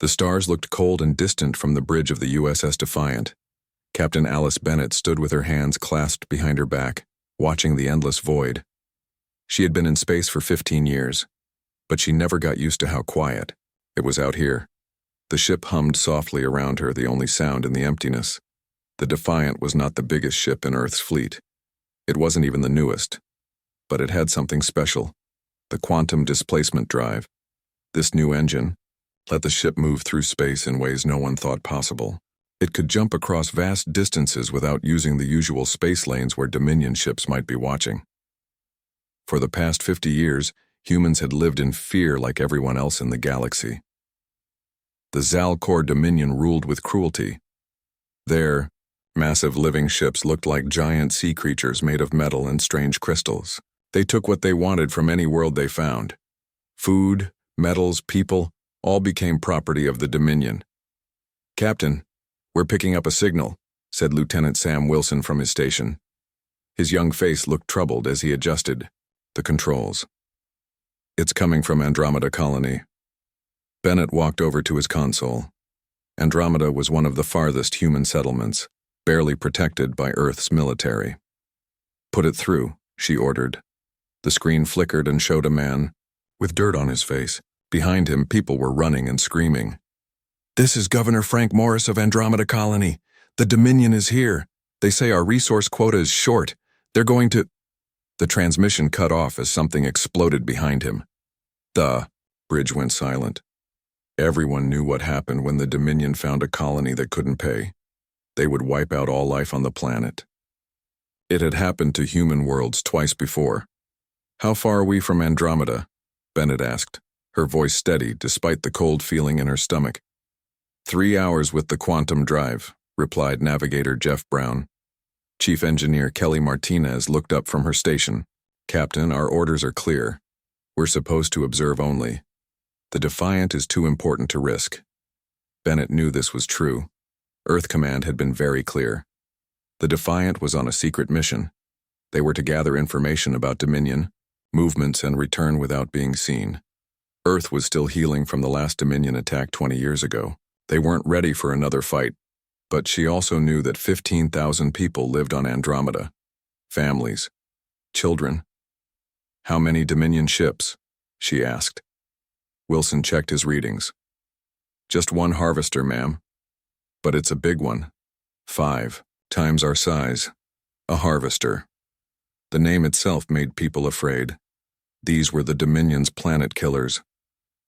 The stars looked cold and distant from the bridge of the USS Defiant. Captain Alice Bennett stood with her hands clasped behind her back, watching the endless void. She had been in space for 15 years, but she never got used to how quiet it was out here. The ship hummed softly around her, the only sound in the emptiness. The Defiant was not the biggest ship in Earth's fleet. It wasn't even the newest. But it had something special: the quantum displacement drive. This new engine let the ship move through space in ways no one thought possible. It could jump across vast distances without using the usual space lanes where Dominion ships might be watching. For the past 50 years, humans had lived in fear like everyone else in the galaxy. The Zalcor Dominion ruled with cruelty. Their massive living ships looked like giant sea creatures made of metal and strange crystals. They took what they wanted from any world they found. Food, metals, people, all became property of the Dominion. "Captain, we're picking up a signal," said Lieutenant Sam Wilson from his station. His young face looked troubled as he adjusted the controls. "It's coming from Andromeda Colony." Bennett walked over to his console. Andromeda was one of the farthest human settlements, barely protected by Earth's military. "Put it through," she ordered. The screen flickered and showed a man with dirt on his face. Behind him, people were running and screaming. "This is Governor Frank Morris of Andromeda Colony. The Dominion is here. They say our resource quota is short. They're going to—" The transmission cut off as something exploded behind him. The bridge went silent. Everyone knew what happened when the Dominion found a colony that couldn't pay. They would wipe out all life on the planet. It had happened to human worlds twice before. "How far are we from Andromeda?" Bennett asked, her voice steady despite the cold feeling in her stomach. 3 hours with the quantum drive," replied Navigator Jeff Brown. Chief Engineer Kelly Martinez looked up from her station. "Captain, our orders are clear. We're supposed to observe only. The Defiant is too important to risk." Bennett knew this was true. Earth Command had been very clear. The Defiant was on a secret mission. They were to gather information about Dominion, movements, and return without being seen. Earth was still healing from the last Dominion attack 20 years ago. They weren't ready for another fight, but she also knew that 15,000 people lived on Andromeda. Families. Children. "How many Dominion ships?" she asked. Wilson checked his readings. "Just one harvester, ma'am. But it's a big one. 5 times our size. A harvester." The name itself made people afraid. These were the Dominion's planet killers.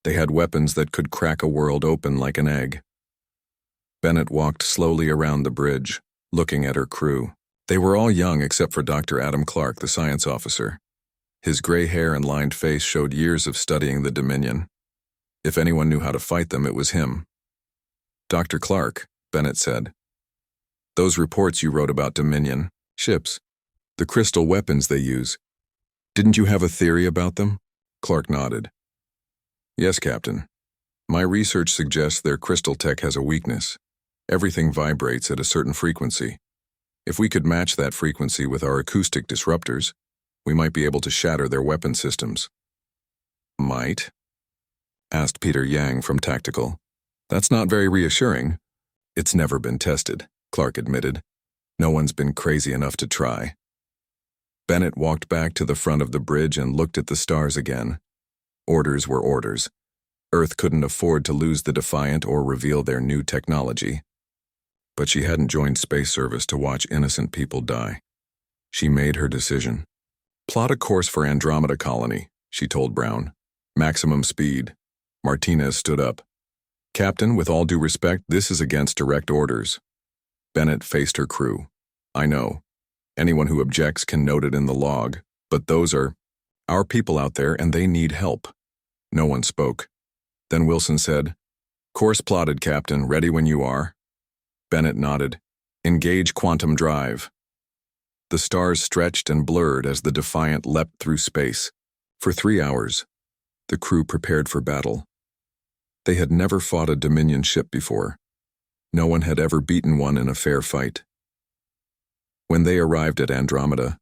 They had weapons that could crack a world open like an egg. Bennett walked slowly around the bridge, looking at her crew. They were all young except for Dr. Adam Clark, the science officer. His gray hair and lined face showed years of studying the Dominion. If anyone knew how to fight them, it was him. "Dr. Clark," Bennett said, "those reports you wrote about Dominion ships, the crystal weapons they use, didn't you have a theory about them?" Clark nodded. "Yes, Captain. My research suggests their crystal tech has a weakness. Everything vibrates at a certain frequency. If we could match that frequency with our acoustic disruptors, we might be able to shatter their weapon systems." "Might?" asked Peter Yang from Tactical. "That's not very reassuring." "It's never been tested," Clark admitted. "No one's been crazy enough to try." Bennett walked back to the front of the bridge and looked at the stars again. Orders were orders. Earth couldn't afford to lose the Defiant or reveal their new technology. But she hadn't joined space service to watch innocent people die. She made her decision. "Plot a course for Andromeda Colony," she told Brown. "Maximum speed." Martinez stood up. "Captain, with all due respect, this is against direct orders." Bennett faced her crew. "I know. Anyone who objects can note it in the log, but those are our people out there and they need help." No one spoke. Then Wilson said, "Course plotted, Captain. Ready when you are." Bennett nodded. "Engage quantum drive." The stars stretched and blurred as the Defiant leapt through space. For 3 hours, the crew prepared for battle. They had never fought a Dominion ship before. No one had ever beaten one in a fair fight. When they arrived at Andromeda,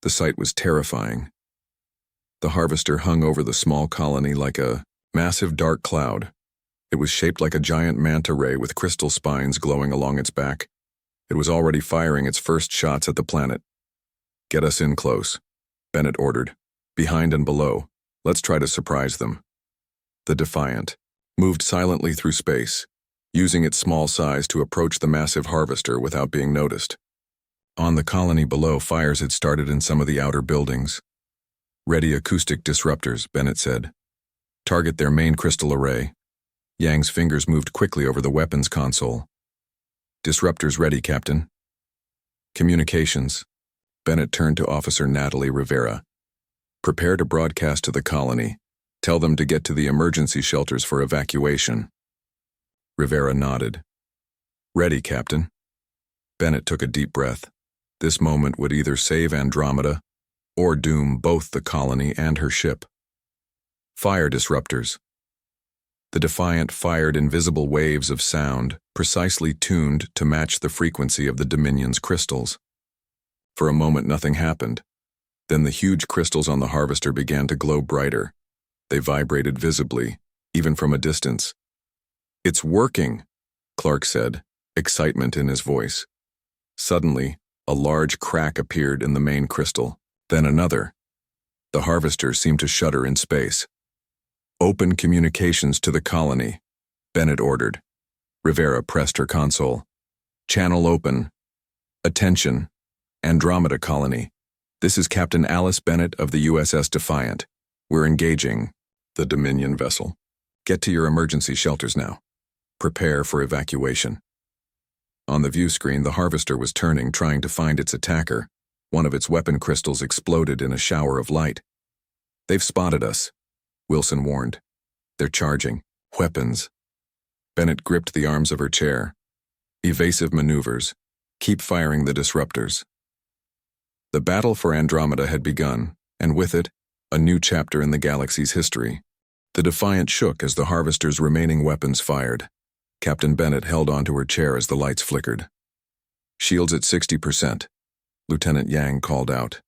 the sight was terrifying. The harvester hung over the small colony like a massive dark cloud. It was shaped like a giant manta ray with crystal spines glowing along its back. It was already firing its first shots at the planet. "Get us in close," Bennett ordered. "Behind and below. Let's try to surprise them." The Defiant moved silently through space, using its small size to approach the massive harvester without being noticed. On the colony below, fires had started in some of the outer buildings. "Ready acoustic disruptors," Bennett said. "Target their main crystal array." Yang's fingers moved quickly over the weapons console. "Disruptors ready, Captain." "Communications." Bennett turned to Officer Natalie Rivera. "Prepare to broadcast to the colony. Tell them to get to the emergency shelters for evacuation." Rivera nodded. "Ready, Captain." Bennett took a deep breath. This moment would either save Andromeda or doom both the colony and her ship. "Fire disruptors." The Defiant fired invisible waves of sound, precisely tuned to match the frequency of the Dominion's crystals. For a moment nothing happened. Then the huge crystals on the harvester began to glow brighter. They vibrated visibly, even from a distance. "It's working," Clark said, excitement in his voice. Suddenly, a large crack appeared in the main crystal, then another. The harvester seemed to shudder in space. "Open communications to the colony," Bennett ordered. Rivera pressed her console. "Channel open. Attention, Andromeda colony. This is Captain Alice Bennett of the USS Defiant. We're engaging the Dominion vessel. Get to your emergency shelters now. Prepare for evacuation." On the view screen, the harvester was turning, trying to find its attacker. One of its weapon crystals exploded in a shower of light. "They've spotted us," Wilson warned. "They're charging. Weapons." Bennett gripped the arms of her chair. "Evasive maneuvers. Keep firing the disruptors." The battle for Andromeda had begun, and with it, a new chapter in the galaxy's history. The Defiant shook as the harvester's remaining weapons fired. Captain Bennett held onto her chair as the lights flickered. "Shields at 60%, Lieutenant Yang called out.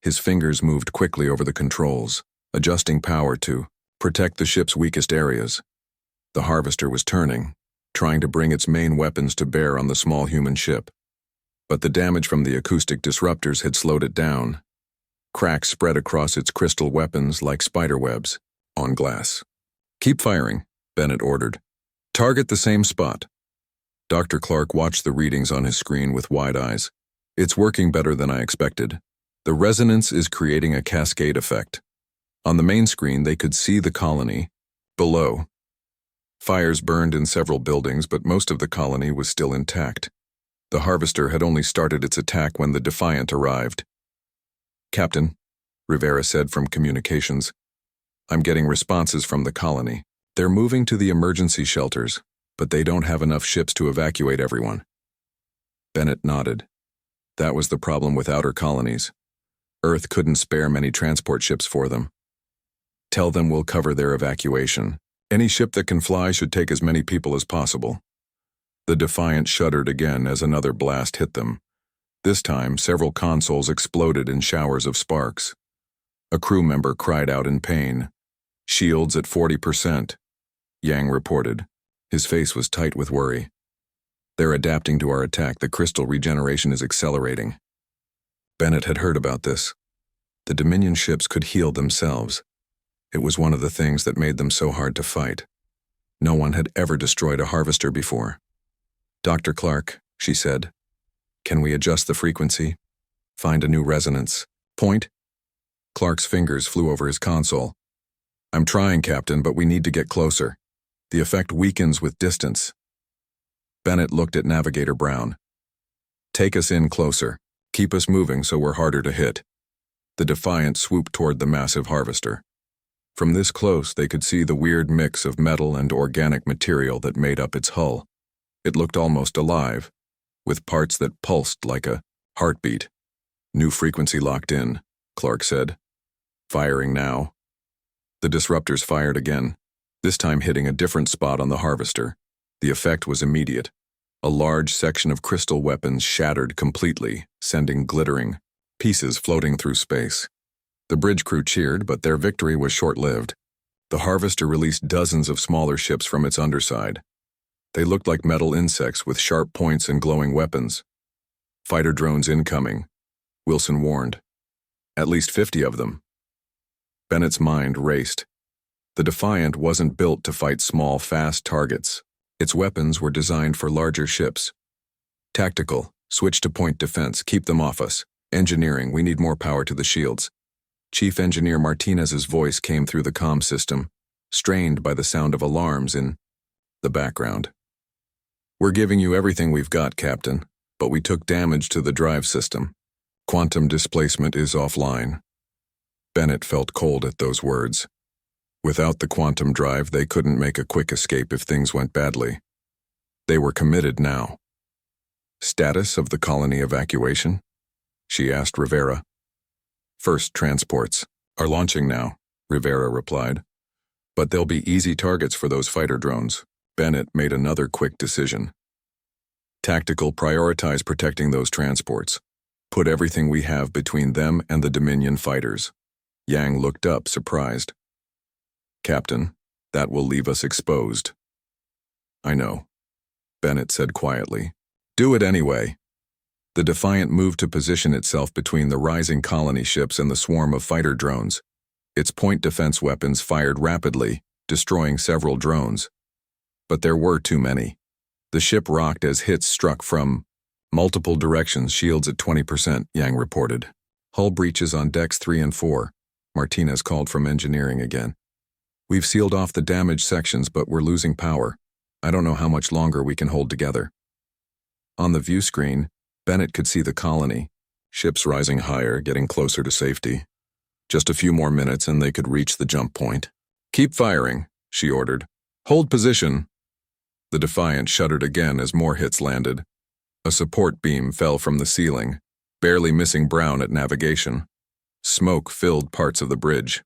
His fingers moved quickly over the controls, adjusting power to protect the ship's weakest areas. The harvester was turning, trying to bring its main weapons to bear on the small human ship. But the damage from the acoustic disruptors had slowed it down. Cracks spread across its crystal weapons like spiderwebs on glass. "Keep firing," Bennett ordered. "Target the same spot." Dr. Clark watched the readings on his screen with wide eyes. "It's working better than I expected. The resonance is creating a cascade effect." On the main screen, they could see the colony. Below, fires burned in several buildings, but most of the colony was still intact. The harvester had only started its attack when the Defiant arrived. "Captain," Rivera said from communications, "I'm getting responses from the colony. They're moving to the emergency shelters, but they don't have enough ships to evacuate everyone." Bennett nodded. That was the problem with outer colonies. Earth couldn't spare many transport ships for them. "Tell them we'll cover their evacuation. Any ship that can fly should take as many people as possible." The Defiant shuddered again as another blast hit them. This time, several consoles exploded in showers of sparks. A crew member cried out in pain. "Shields at 40%, Yang reported. His face was tight with worry. "They're adapting to our attack. The crystal regeneration is accelerating." Bennett had heard about this. The Dominion ships could heal themselves. It was one of the things that made them so hard to fight. No one had ever destroyed a harvester before. "Dr. Clark," she said, "can we adjust the frequency? Find a new resonance. Point?" Clark's fingers flew over his console. "I'm trying, Captain, but we need to get closer. The effect weakens with distance." Bennett looked at Navigator Brown. "Take us in closer. Keep us moving so we're harder to hit." The Defiant swooped toward the massive harvester. From this close, they could see the weird mix of metal and organic material that made up its hull. It looked almost alive, with parts that pulsed like a heartbeat. "New frequency locked in," Clark said. "Firing now." The disruptors fired again, this time hitting a different spot on the harvester. The effect was immediate. A large section of crystal weapons shattered completely, sending glittering pieces floating through space. The bridge crew cheered, but their victory was short-lived. The Harvester released dozens of smaller ships from its underside. They looked like metal insects with sharp points and glowing weapons. Fighter drones incoming, Wilson warned. At least 50 of them. Bennett's mind raced. The Defiant wasn't built to fight small, fast targets. Its weapons were designed for larger ships. Tactical, switch to point defense, keep them off us. Engineering, we need more power to the shields. Chief Engineer Martinez's voice came through the comm system, strained by the sound of alarms in the background. We're giving you everything we've got, Captain, but we took damage to the drive system. Quantum displacement is offline. Bennett felt cold at those words. Without the quantum drive, they couldn't make a quick escape if things went badly. They were committed now. Status of the colony evacuation? She asked Rivera. First transports are launching now, Rivera replied. But they'll be easy targets for those fighter drones. Bennett made another quick decision. Tactical, prioritize protecting those transports. Put everything we have between them and the Dominion fighters. Yang looked up, surprised. Captain, that will leave us exposed. I know, Bennett said quietly. Do it anyway. The Defiant moved to position itself between the rising colony ships and the swarm of fighter drones. Its point defense weapons fired rapidly, destroying several drones. But there were too many. The ship rocked as hits struck from multiple directions, shields at 20%, Yang reported. Hull breaches on decks 3 and 4. Martinez called from engineering again. We've sealed off the damaged sections, but we're losing power. I don't know how much longer we can hold together. On the view screen, Bennett could see the colony, ships rising higher, getting closer to safety. Just a few more minutes and they could reach the jump point. Keep firing, she ordered. Hold position. The Defiant shuddered again as more hits landed. A support beam fell from the ceiling, barely missing Brown at navigation. Smoke filled parts of the bridge.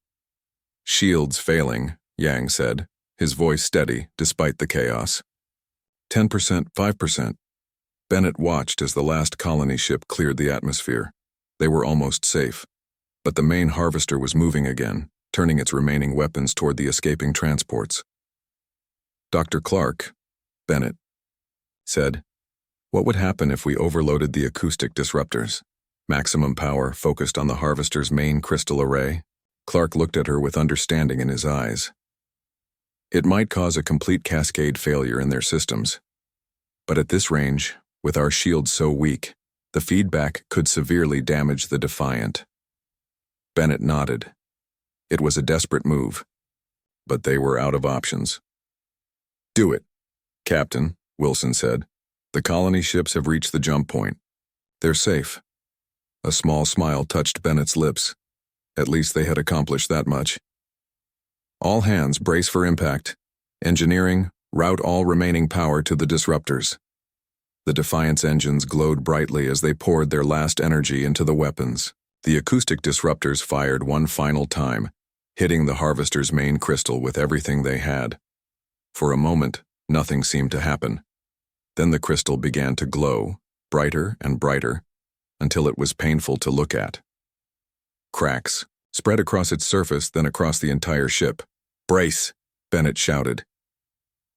Shields failing, Yang said, his voice steady despite the chaos. 10%, 5%. Bennett watched as the last colony ship cleared the atmosphere. They were almost safe. But the main Harvester was moving again, turning its remaining weapons toward the escaping transports. Dr. Clark, Bennett said, what would happen if we overloaded the acoustic disruptors? Maximum power focused on the Harvester's main crystal array? Clark looked at her with understanding in his eyes. It might cause a complete cascade failure in their systems. But at this range, with our shields so weak, the feedback could severely damage the Defiant. Bennett nodded. It was a desperate move, but they were out of options. Do it, Captain, Wilson said. The colony ships have reached the jump point. They're safe. A small smile touched Bennett's lips. At least they had accomplished that much. All hands brace for impact. Engineering, route all remaining power to the disruptors. The Defiant's engines glowed brightly as they poured their last energy into the weapons. The acoustic disruptors fired one final time, hitting the Harvester's main crystal with everything they had. For a moment, nothing seemed to happen. Then the crystal began to glow, brighter and brighter, until it was painful to look at. Cracks spread across its surface, then across the entire ship. Brace, Bennett shouted.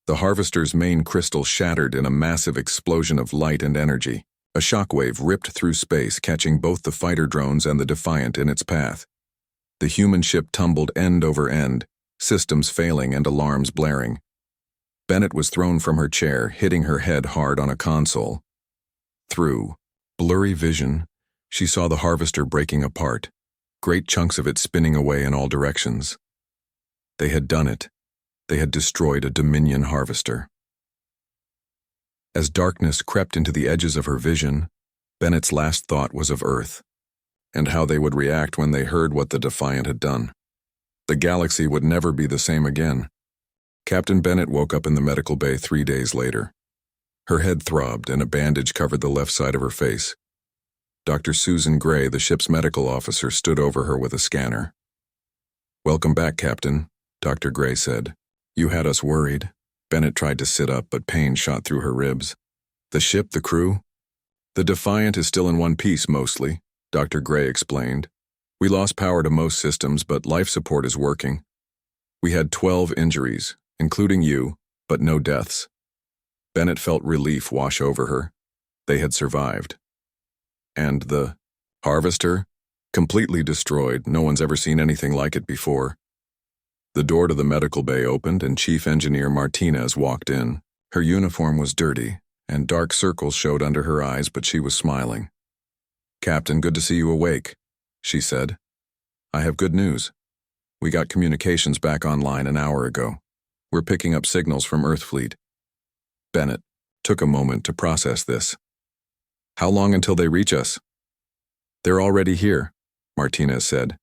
The Harvester's main crystal shattered in a massive explosion of light and energy. A shockwave ripped through space, catching both the fighter drones and the Defiant in its path. The human ship tumbled end over end, systems failing and alarms blaring. Bennett was thrown from her chair, hitting her head hard on a console. Through blurry vision, she saw the Harvester breaking apart, great chunks of it spinning away in all directions. They had done it. They had destroyed a Dominion Harvester. As darkness crept into the edges of her vision, Bennett's last thought was of Earth, and how they would react when they heard what the Defiant had done. The galaxy would never be the same again. Captain Bennett woke up in the medical bay 3 days later. Her head throbbed and a bandage covered the left side of her face. Dr. Susan Gray, the ship's medical officer, stood over her with a scanner. Welcome back, Captain, Dr. Gray said. You had us worried. Bennett tried to sit up, but pain shot through her ribs. The ship, the crew? The Defiant is still in one piece, mostly, Dr. Gray explained. We lost power to most systems, but life support is working. We had 12 injuries, including you, but no deaths. Bennett felt relief wash over her. They had survived. And the harvester? Completely destroyed. No one's ever seen anything like it before. The door to the medical bay opened and Chief Engineer Martinez walked in. Her uniform was dirty, and dark circles showed under her eyes, but she was smiling. "Captain, good to see you awake," she said. "I have good news. We got communications back online an hour ago. We're picking up signals from Earth Fleet." Bennett took a moment to process this. "How long until they reach us?" "They're already here," Martinez said.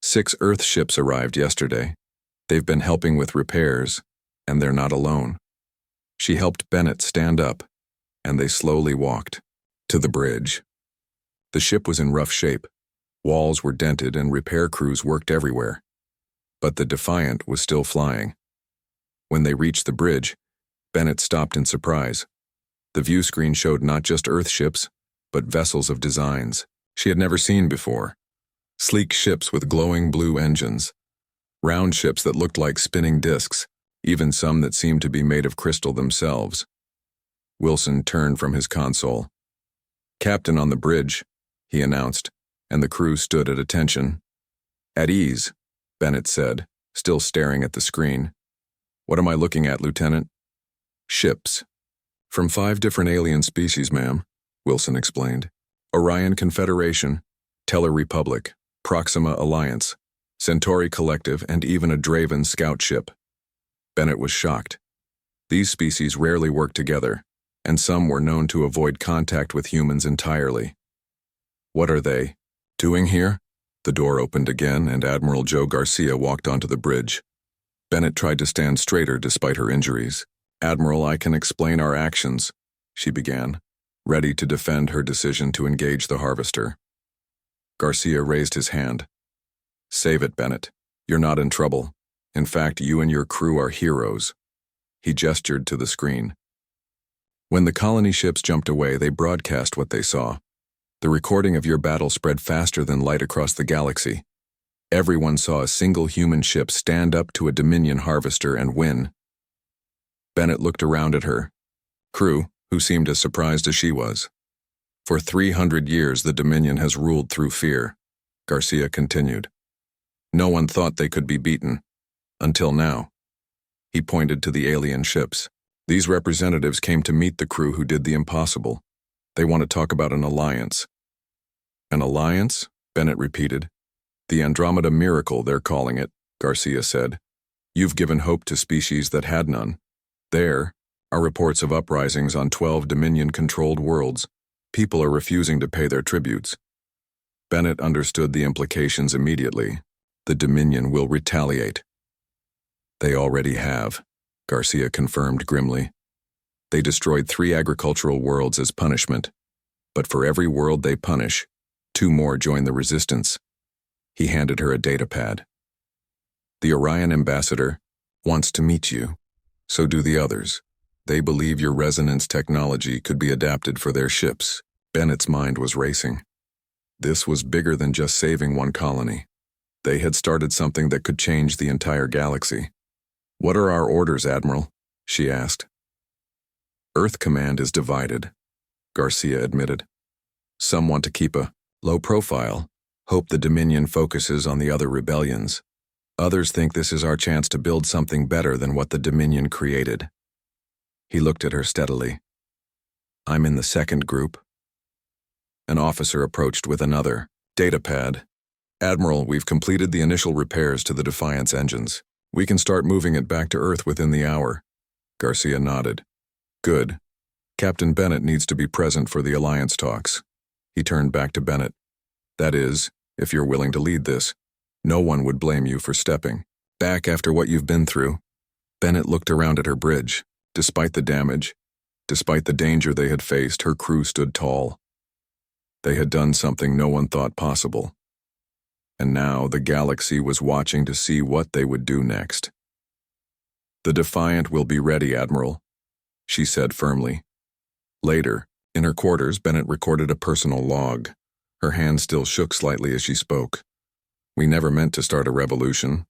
6 Earth ships arrived yesterday. They've been helping with repairs, and they're not alone. She helped Bennett stand up, and they slowly walked to the bridge. The ship was in rough shape. Walls were dented and repair crews worked everywhere. But the Defiant was still flying. When they reached the bridge, Bennett stopped in surprise. The view screen showed not just Earth ships, but vessels of designs she had never seen before. Sleek ships with glowing blue engines. Round ships that looked like spinning discs, even some that seemed to be made of crystal themselves. Wilson turned from his console. "Captain on the bridge," he announced, and the crew stood at attention. "At ease," Bennett said, still staring at the screen. "What am I looking at, Lieutenant?" "Ships. From 5 different alien species, ma'am," Wilson explained. "Orion Confederation, Teller Republic, Proxima Alliance, Centauri Collective, and even a Draven scout ship." Bennett was shocked. These species rarely worked together, and some were known to avoid contact with humans entirely. "What are they doing here?" The door opened again, and Admiral Joe Garcia walked onto the bridge. Bennett tried to stand straighter despite her injuries. "Admiral, I can explain our actions," she began, ready to defend her decision to engage the harvester. Garcia raised his hand. "Save it, Bennett. You're not in trouble. In fact, you and your crew are heroes." He gestured to the screen. When the colony ships jumped away, they broadcast what they saw. The recording of your battle spread faster than light across the galaxy. Everyone saw a single human ship stand up to a Dominion harvester and win. Bennett looked around at her crew, who seemed as surprised as she was. "For 300 years, the Dominion has ruled through fear," Garcia continued. "No one thought they could be beaten. Until now." He pointed to the alien ships. "These representatives came to meet the crew who did the impossible. They want to talk about an alliance." "An alliance?" Bennett repeated. "The Andromeda Miracle, they're calling it," Garcia said. "You've given hope to species that had none. There are reports of uprisings on 12 Dominion-controlled worlds. People are refusing to pay their tributes." Bennett understood the implications immediately. The Dominion will retaliate. "They already have," Garcia confirmed grimly. "They destroyed 3 agricultural worlds as punishment. But for every world they punish, 2 more join the resistance." He handed her a datapad. "The Orion ambassador wants to meet you. So do the others. They believe your resonance technology could be adapted for their ships." Bennett's mind was racing. This was bigger than just saving one colony. They had started something that could change the entire galaxy. "What are our orders, Admiral?" she asked. "Earth Command is divided," Garcia admitted. "Some want to keep a low profile, hope the Dominion focuses on the other rebellions. Others think this is our chance to build something better than what the Dominion created." He looked at her steadily. "I'm in the second group." An officer approached with another datapad. "Admiral, we've completed the initial repairs to the Defiant's engines. We can start moving it back to Earth within the hour." Garcia nodded. "Good. Captain Bennett needs to be present for the alliance talks." He turned back to Bennett. "That is, if you're willing to lead this. No one would blame you for stepping back after what you've been through." Bennett looked around at her bridge. Despite the damage, despite the danger they had faced, her crew stood tall. They had done something no one thought possible. And now the galaxy was watching to see what they would do next. "The Defiant will be ready, Admiral," she said firmly. Later, in her quarters, Bennett recorded a personal log. Her hand still shook slightly as she spoke. "We never meant to start a revolution.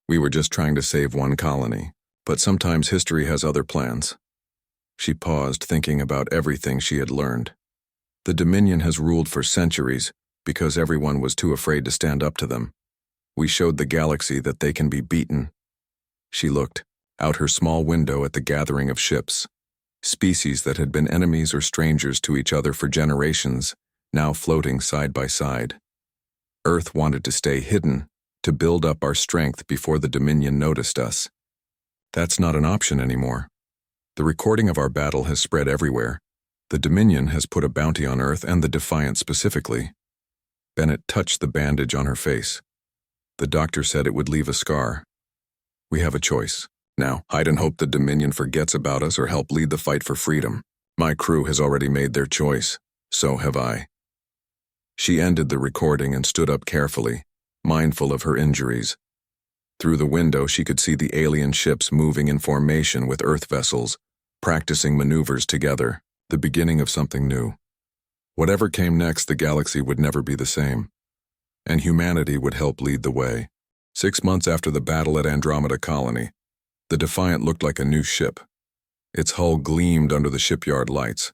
We were just trying to save one colony, but sometimes history has other plans. She paused, thinking about everything she had learned. The Dominion has ruled for centuries because everyone was too afraid to stand up to them. We showed the galaxy that they can be beaten. She looked out her small window at the gathering of ships, species that had been enemies or strangers to each other for generations, now floating side by side. Earth wanted to stay hidden, to build up our strength before the Dominion noticed us. That's not an option anymore. The recording of our battle has spread everywhere. The Dominion has put a bounty on Earth and the Defiant specifically. Bennett touched the bandage on her face. The doctor said it would leave a scar. We have a choice. Now, hide and hope the Dominion forgets about us or help lead the fight for freedom. My crew has already made their choice. So have I. She ended the recording and stood up carefully, mindful of her injuries. Through the window, she could see the alien ships moving in formation with Earth vessels, practicing maneuvers together, the beginning of something new. Whatever came next, the galaxy would never be the same, and humanity would help lead the way. 6 months after the battle at Andromeda Colony, the Defiant looked like a new ship. Its hull gleamed under the shipyard lights,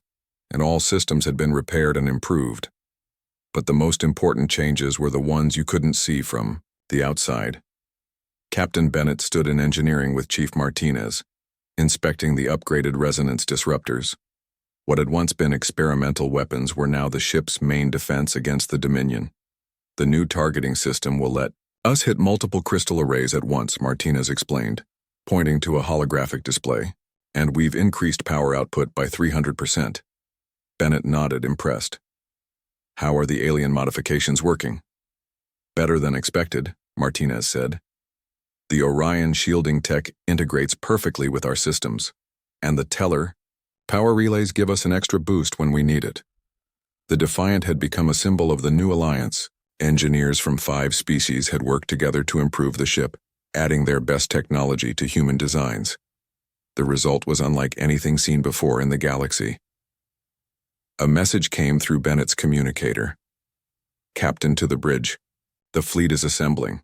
and all systems had been repaired and improved. But the most important changes were the ones you couldn't see from the outside. Captain Bennett stood in engineering with Chief Martinez, inspecting the upgraded resonance disruptors. What had once been experimental weapons were now the ship's main defense against the Dominion. The new targeting system will let us hit multiple crystal arrays at once, Martinez explained, pointing to a holographic display. And we've increased power output by 300%. Bennett nodded, impressed. How are the alien modifications working? Better than expected, Martinez said. The Orion shielding tech integrates perfectly with our systems, and the teller power relays give us an extra boost when we need it. The Defiant had become a symbol of the new alliance. Engineers from 5 species had worked together to improve the ship, adding their best technology to human designs. The result was unlike anything seen before in the galaxy. A message came through Bennett's communicator. Captain to the bridge. The fleet is assembling.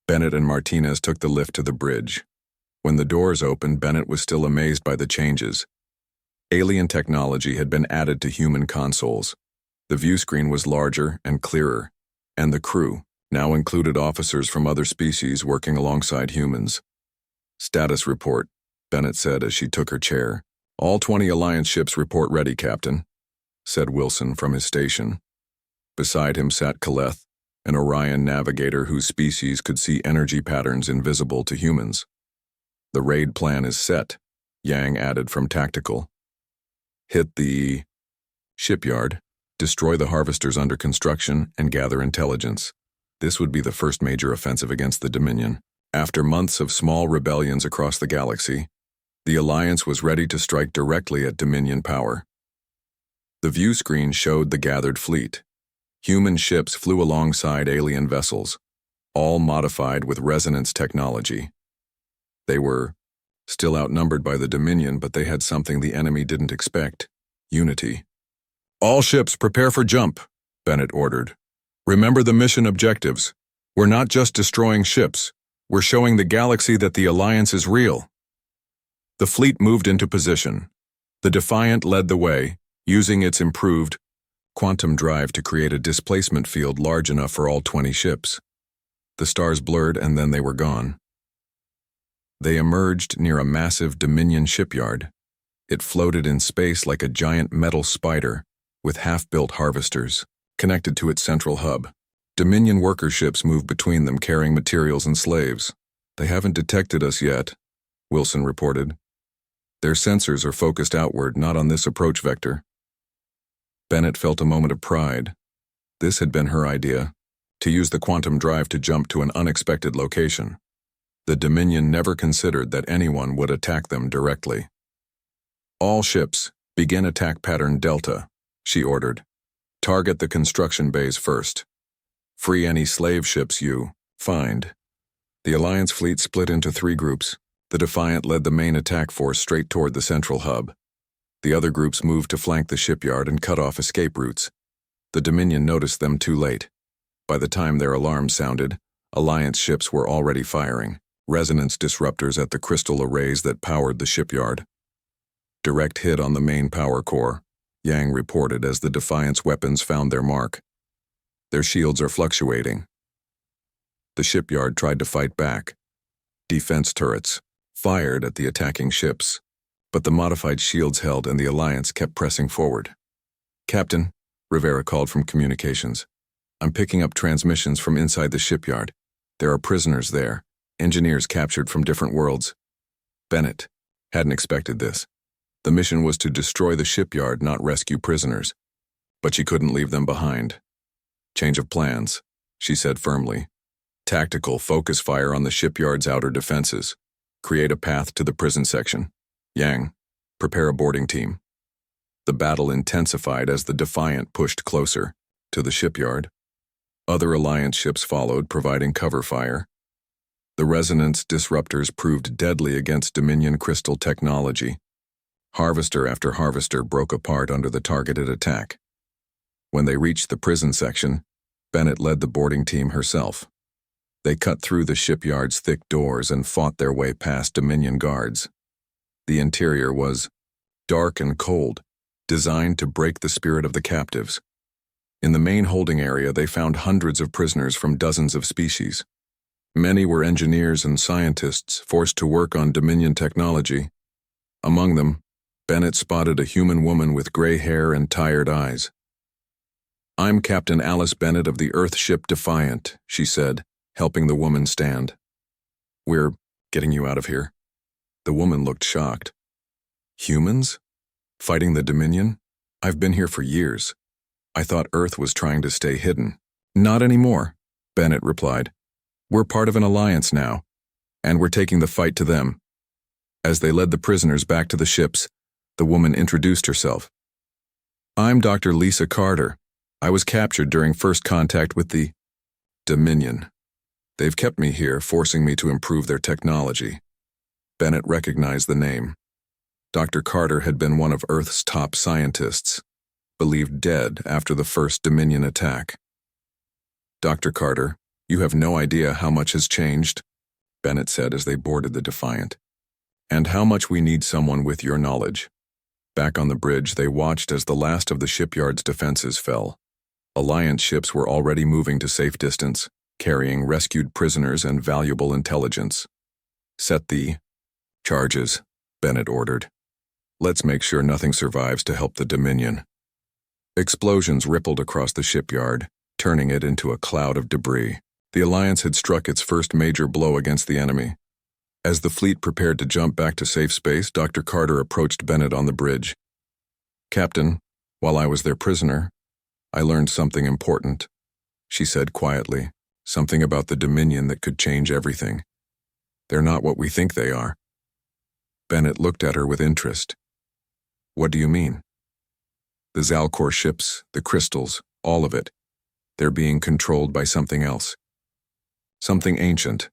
Bennett and Martinez took the lift to the bridge. When the doors opened, Bennett was still amazed by the changes. Alien technology had been added to human consoles. The view screen was larger and clearer, and the crew now included officers from other species working alongside humans. Status report, Bennett said as she took her chair. All 20 Alliance ships report ready, Captain, said Wilson from his station. Beside him sat Kaleth, an Orion navigator whose species could see energy patterns invisible to humans. The raid plan is set, Yang added from tactical. Hit the shipyard, destroy the harvesters under construction, and gather intelligence. This would be the first major offensive against the Dominion. After months of small rebellions across the galaxy, the Alliance was ready to strike directly at Dominion power. The view screen showed the gathered fleet. Human ships flew alongside alien vessels, all modified with resonance technology. They were still outnumbered by the Dominion, but they had something the enemy didn't expect: unity. All ships prepare for jump, Bennett ordered. Remember the mission objectives. We're not just destroying ships. We're showing the galaxy that the Alliance is real. The fleet moved into position. The Defiant led the way, using its improved quantum drive to create a displacement field large enough for all 20 ships. The stars blurred and then they were gone. They emerged near a massive Dominion shipyard. It floated in space like a giant metal spider, with half-built harvesters connected to its central hub. Dominion worker ships moved between them carrying materials and slaves. They haven't detected us yet, Wilson reported. Their sensors are focused outward, not on this approach vector. Bennett felt a moment of pride. This had been her idea, to use the quantum drive to jump to an unexpected location. The Dominion never considered that anyone would attack them directly. All ships, begin attack pattern Delta, she ordered. Target the construction bays first. Free any slave ships you find. The Alliance fleet split into 3 groups. The Defiant led the main attack force straight toward the central hub. The other groups moved to flank the shipyard and cut off escape routes. The Dominion noticed them too late. By the time their alarms sounded, Alliance ships were already firing. resonance disruptors at the crystal arrays that powered the shipyard. Direct hit on the main power core, Yang reported as the Defiant's weapons found their mark. Their shields are fluctuating. The shipyard tried to fight back. Defense turrets fired at the attacking ships, but the modified shields held and the Alliance kept pressing forward. "Captain," Rivera called from communications, "I'm picking up transmissions from inside the shipyard. There are prisoners there, engineers captured from different worlds." Bennett hadn't expected this. The mission was to destroy the shipyard, not rescue prisoners. But she couldn't leave them behind. "Change of plans," she said firmly. "Tactical focus fire on the shipyard's outer defenses. Create a path to the prison section. Yang, prepare a boarding team." The battle intensified as the Defiant pushed closer to the shipyard. Other Alliance ships followed, providing cover fire. The resonance disruptors proved deadly against Dominion crystal technology. Harvester after harvester broke apart under the targeted attack. When they reached the prison section, Bennett led the boarding team herself. They cut through the shipyard's thick doors and fought their way past Dominion guards. The interior was dark and cold, designed to break the spirit of the captives. In the main holding area, they found hundreds of prisoners from dozens of species. Many were engineers and scientists forced to work on Dominion technology. Among them, Bennett spotted a human woman with gray hair and tired eyes. "I'm Captain Alice Bennett of the Earth ship Defiant," she said, helping the woman stand. "We're getting you out of here." The woman looked shocked. "Humans? Fighting the Dominion? I've been here for years. I thought Earth was trying to stay hidden." "Not anymore," Bennett replied. "We're part of an alliance now, and we're taking the fight to them." As they led the prisoners back to the ships, the woman introduced herself. "I'm Dr. Lisa Carter. I was captured during first contact with the Dominion. They've kept me here, forcing me to improve their technology." Bennett recognized the name. Dr. Carter had been one of Earth's top scientists, believed dead after the first Dominion attack. "Dr. Carter, you have no idea how much has changed," Bennett said as they boarded the Defiant, "and how much we need someone with your knowledge." Back on the bridge, they watched as the last of the shipyard's defenses fell. Alliance ships were already moving to safe distance, carrying rescued prisoners and valuable intelligence. "Set the charges," Bennett ordered. "Let's make sure nothing survives to help the Dominion." Explosions rippled across the shipyard, turning it into a cloud of debris. The Alliance had struck its first major blow against the enemy. As the fleet prepared to jump back to safe space, Dr. Carter approached Bennett on the bridge. "Captain, while I was their prisoner, I learned something important," she said quietly, "something about the Dominion that could change everything. They're not what we think they are." Bennett looked at her with interest. "What do you mean?" "The Zalcor ships, the crystals, all of it. They're being controlled by something else. Something ancient,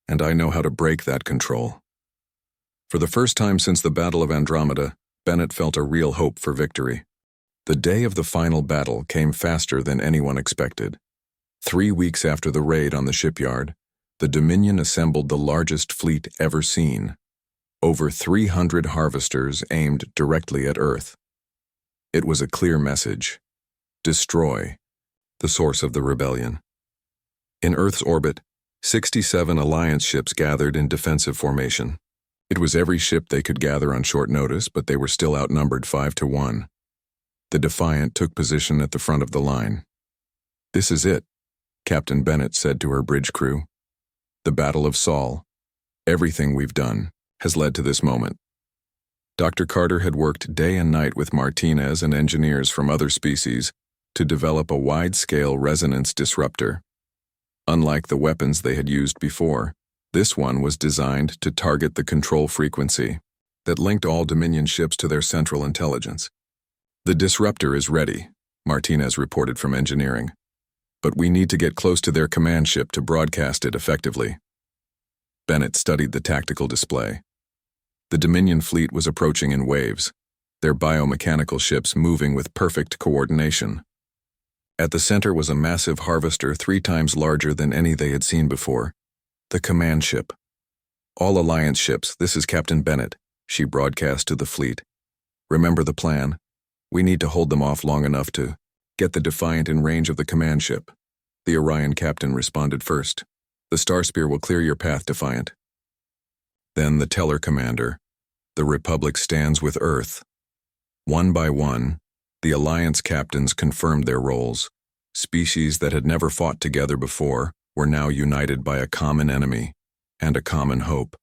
and I know how to break that control." For the first time since the Battle of Andromeda, Bennett felt a real hope for victory. The day of the final battle came faster than anyone expected. 3 weeks after the raid on the shipyard, the Dominion assembled the largest fleet ever seen. Over 300 harvesters aimed directly at Earth. It was a clear message: destroy the source of the rebellion. In Earth's orbit, 67 Alliance ships gathered in defensive formation. It was every ship they could gather on short notice, but they were still outnumbered 5-1. The Defiant took position at the front of the line. "This is it," Captain Bennett said to her bridge crew. "The Battle of Saul. Everything we've done has led to this moment." Dr. Carter had worked day and night with Martinez and engineers from other species to develop a wide-scale resonance disruptor. Unlike the weapons they had used before, this one was designed to target the control frequency that linked all Dominion ships to their central intelligence. "The disruptor is ready," Martinez reported from engineering, "but we need to get close to their command ship to broadcast it effectively." Bennett studied the tactical display. The Dominion fleet was approaching in waves, their biomechanical ships moving with perfect coordination. At the center was a massive harvester 3 times larger than any they had seen before, the command ship. All Alliance ships, this is Captain Bennett, she broadcast to the fleet. Remember the plan? We need to hold them off long enough to get the Defiant in range of the command ship. The Orion captain responded first. The Starspear will clear your path, Defiant. Then the Teller commander. The Republic stands with Earth. One by one, the Alliance captains confirmed their roles. Species that had never fought together before were now united by a common enemy and a common hope.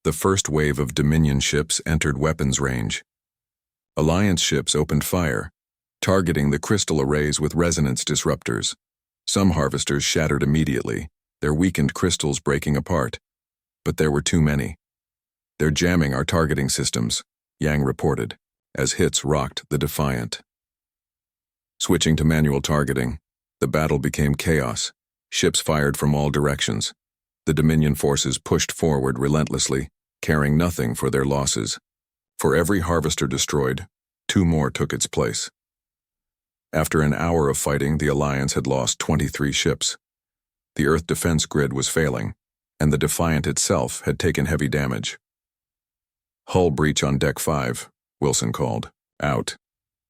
The first wave of Dominion ships entered weapons range. Alliance ships opened fire, targeting the crystal arrays with resonance disruptors. Some harvesters shattered immediately, their weakened crystals breaking apart. But there were too many. They're jamming our targeting systems, Yang reported, as hits rocked the Defiant. Switching to manual targeting, the battle became chaos. Ships fired from all directions. The Dominion forces pushed forward relentlessly, caring nothing for their losses. For every harvester destroyed, 2 more took its place. After an hour of fighting, the Alliance had lost 23 ships. The Earth defense grid was failing, and the Defiant itself had taken heavy damage. Hull breach on Deck 5, Wilson called. Out.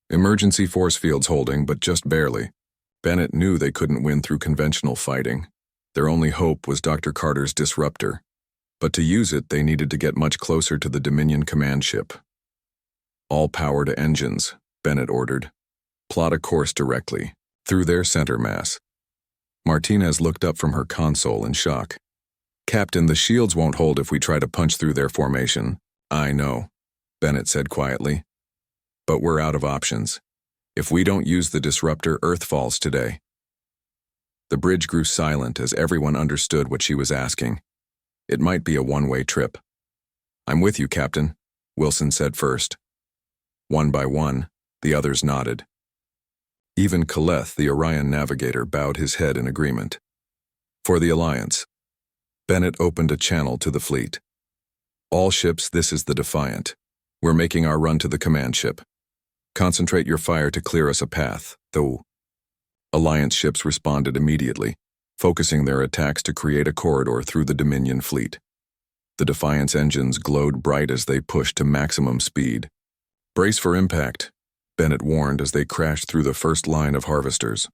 Emergency force fields holding, but just barely. Bennett knew they couldn't win through conventional fighting. Their only hope was Dr. Carter's disruptor. But to use it, they needed to get much closer to the Dominion command ship. All power to engines, Bennett ordered. Plot a course directly, through their center mass. Martinez looked up from her console in shock. Captain, the shields won't hold if we try to punch through their formation. I know, Bennett said quietly. But we're out of options. If we don't use the disruptor, Earth falls today. The bridge grew silent as everyone understood what she was asking. It might be a one-way trip. I'm with you, Captain, Wilson said first. One by one, the others nodded. Even Kaleth, the Orion navigator, bowed his head in agreement. For the Alliance, Bennett opened a channel to the fleet. All ships, this is the Defiant. We're making our run to the command ship. Concentrate your fire to clear us a path, though. Alliance ships responded immediately, focusing their attacks to create a corridor through the Dominion fleet. The Defiant's engines glowed bright as they pushed to maximum speed. Brace for impact, Bennett warned as they crashed through the first line of harvesters.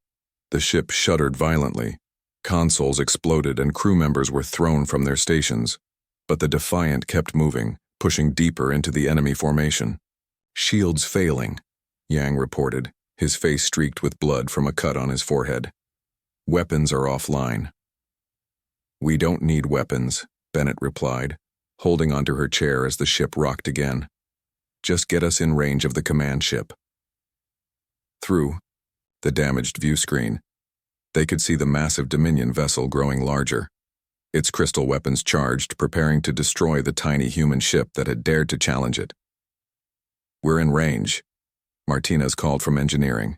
The ship shuddered violently. Consoles exploded and crew members were thrown from their stations. But the Defiant kept moving, pushing deeper into the enemy formation. Shields failing, Yang reported, his face streaked with blood from a cut on his forehead. Weapons are offline. We don't need weapons, Bennett replied, holding onto her chair as the ship rocked again. Just get us in range of the command ship. Through the damaged view screen, they could see the massive Dominion vessel growing larger. Its crystal weapons charged, preparing to destroy the tiny human ship that had dared to challenge it. We're in range, Martinez called from engineering.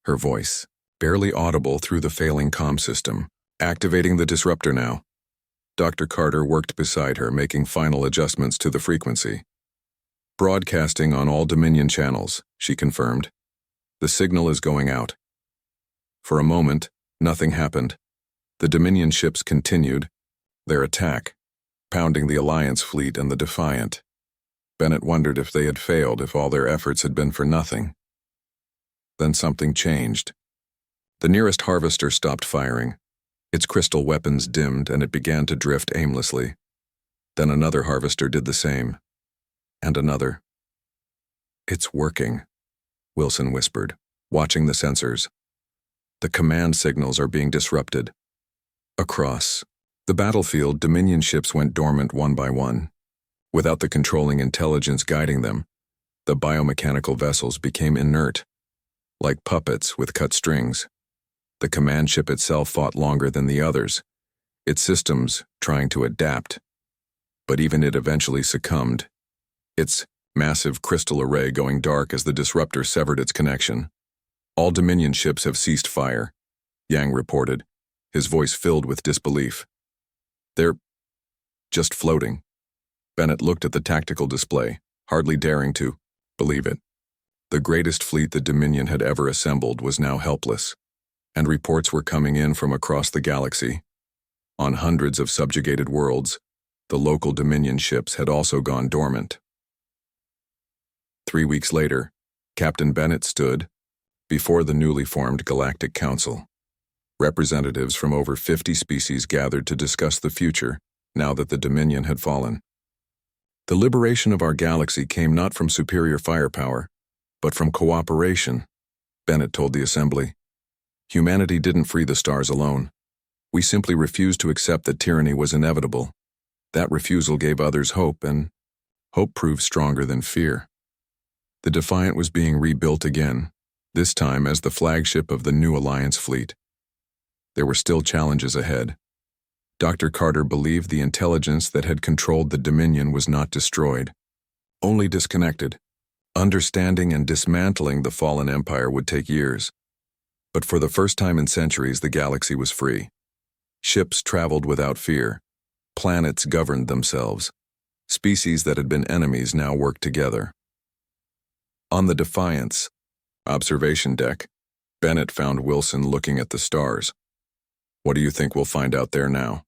Her voice, barely audible through the failing comm system. Activating the disruptor now. Dr. Carter worked beside her, making final adjustments to the frequency. Broadcasting on all Dominion channels, she confirmed. The signal is going out. For a moment, nothing happened. The Dominion ships continued their attack, pounding the Alliance fleet and the Defiant. Bennett wondered if they had failed, if all their efforts had been for nothing. Then something changed. The nearest harvester stopped firing. Its crystal weapons dimmed and it began to drift aimlessly. Then another harvester did the same. And another. It's working, Wilson whispered, watching the sensors. The command signals are being disrupted. Across the battlefield, Dominion ships went dormant one by one. Without the controlling intelligence guiding them, the biomechanical vessels became inert, like puppets with cut strings. The command ship itself fought longer than the others, its systems trying to adapt. But even it eventually succumbed, its massive crystal array going dark as the disruptor severed its connection. All Dominion ships have ceased fire, Yang reported, his voice filled with disbelief. They're just floating. Bennett looked at the tactical display, hardly daring to believe it. The greatest fleet the Dominion had ever assembled was now helpless, and reports were coming in from across the galaxy. On hundreds of subjugated worlds, The local Dominion ships had also gone dormant. 3 weeks later, Captain Bennett stood before the newly formed Galactic Council. Representatives from over 50 species gathered to discuss the future now that the Dominion had fallen. The liberation of our galaxy came not from superior firepower, but from cooperation, Bennett told the assembly. Humanity didn't free the stars alone. We simply refused to accept that tyranny was inevitable. That refusal gave others hope, and hope proved stronger than fear. The Defiant was being rebuilt again, this time as the flagship of the new Alliance fleet. There were still challenges ahead. Dr. Carter believed the intelligence that had controlled the Dominion was not destroyed, only disconnected. Understanding and dismantling the fallen empire would take years. But for the first time in centuries, the galaxy was free. Ships traveled without fear. Planets governed themselves. Species that had been enemies now worked together. On the Defiant's observation deck, Bennett found Wilson looking at the stars. "What do you think we'll find out there now?"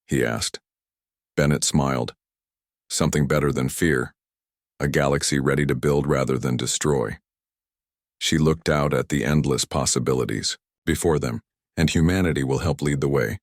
he asked. Bennett smiled. "Something better than fear. A galaxy ready to build rather than destroy." She looked out at the endless possibilities before them, and humanity will help lead the way.